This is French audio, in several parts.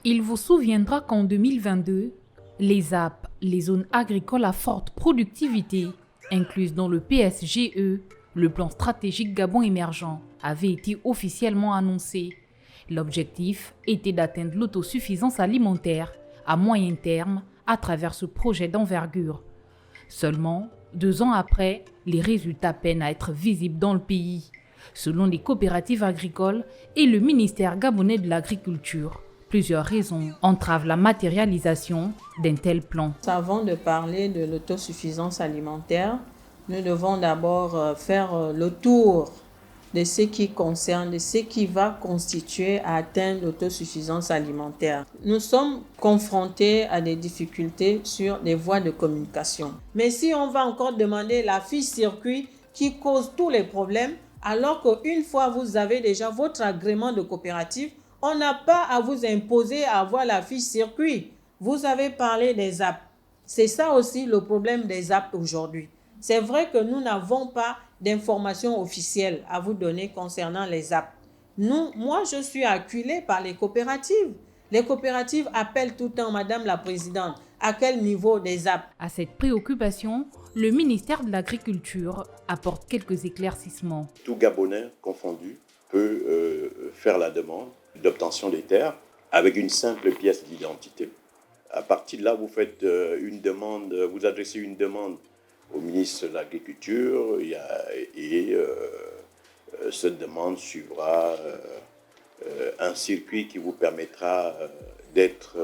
Il vous souviendra qu'en 2022, les ZAP, les zones agricoles à forte productivité, incluses dans le PSGE, le plan stratégique Gabon émergent, avaient été officiellement annoncés. L'objectif était d'atteindre l'autosuffisance alimentaire à moyen terme à travers ce projet d'envergure. Seulement, 2 ans après, les résultats peinent à être visibles dans le pays, selon les coopératives agricoles et le ministère gabonais de l'Agriculture. Plusieurs raisons entravent la matérialisation d'un tel plan. Avant de parler de l'autosuffisance alimentaire, nous devons d'abord faire le tour de ce qui concerne, de ce qui va constituer à atteindre l'autosuffisance alimentaire. Nous sommes confrontés à des difficultés sur les voies de communication. Mais si on va encore demander la fiche circuit qui cause tous les problèmes, alors qu'une fois vous avez déjà votre agrément de coopérative, on n'a pas à vous imposer à avoir la fiche circuit. Vous avez parlé des ZAP. C'est ça aussi le problème des ZAP aujourd'hui. C'est vrai que nous n'avons pas d'informations officielles à vous donner concernant les ZAP. Moi, je suis acculée par les coopératives. Les coopératives appellent tout le temps Madame la Présidente. À quel niveau des ZAP? À cette préoccupation, le ministère de l'Agriculture apporte quelques éclaircissements. Tout Gabonais confondu peut faire la demande d'obtention des terres avec une simple pièce d'identité. À partir de là, vous faites une demande, vous adressez une demande au ministre de l'Agriculture et cette demande suivra un circuit qui vous permettra d'être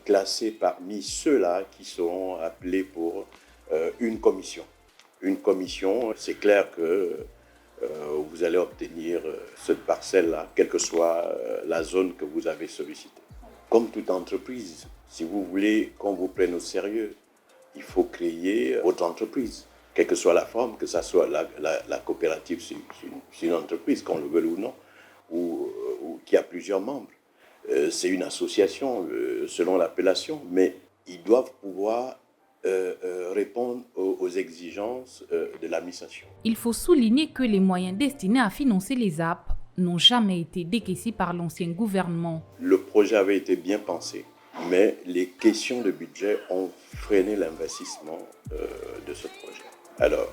classé parmi ceux-là qui seront appelés pour une commission. Une commission, c'est clair que vous allez obtenir cette parcelle-là, quelle que soit la zone que vous avez sollicitée. Comme toute entreprise, si vous voulez qu'on vous prenne au sérieux, il faut créer votre entreprise, quelle que soit la forme, que ce soit la coopérative, c'est une entreprise, qu'on le veuille ou non, ou qui a plusieurs membres. C'est une association selon l'appellation, mais ils doivent pouvoir répondre aux exigences de l'administration. Il faut souligner que les moyens destinés à financer les ZAP n'ont jamais été décaissés par l'ancien gouvernement. Le projet avait été bien pensé, mais les questions de budget ont freiné l'investissement de ce projet. Alors,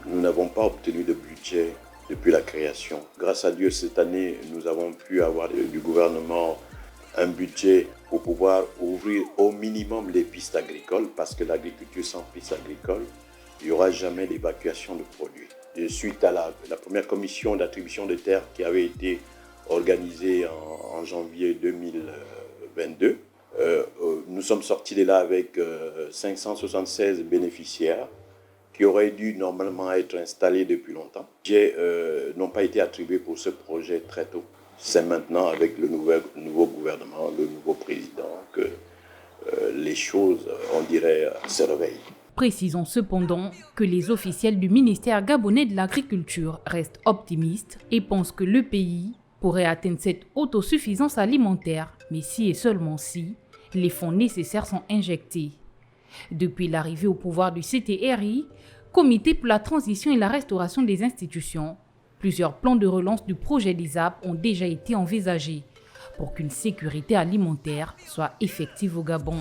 nous n'avons pas obtenu de budget depuis la création. Grâce à Dieu, cette année, nous avons pu avoir du gouvernement un budget pour pouvoir ouvrir au minimum les pistes agricoles, parce que l'agriculture sans pistes agricoles, il n'y aura jamais d'évacuation de produits. Et suite à la première commission d'attribution de terres qui avait été organisée en janvier 2022, nous sommes sortis de là avec 576 bénéficiaires qui auraient dû normalement être installés depuis longtemps. N'ont pas été attribués pour ce projet très tôt. C'est maintenant avec le nouveau gouvernement, le nouveau président, que les choses, on dirait, se réveillent. Précisons cependant que les officiels du ministère gabonais de l'Agriculture restent optimistes et pensent que le pays pourrait atteindre cette autosuffisance alimentaire, mais si et seulement si les fonds nécessaires sont injectés. Depuis l'arrivée au pouvoir du CTRI, Comité pour la transition et la restauration des institutions, plusieurs plans de relance du projet des ZAP ont déjà été envisagés pour qu'une sécurité alimentaire soit effective au Gabon.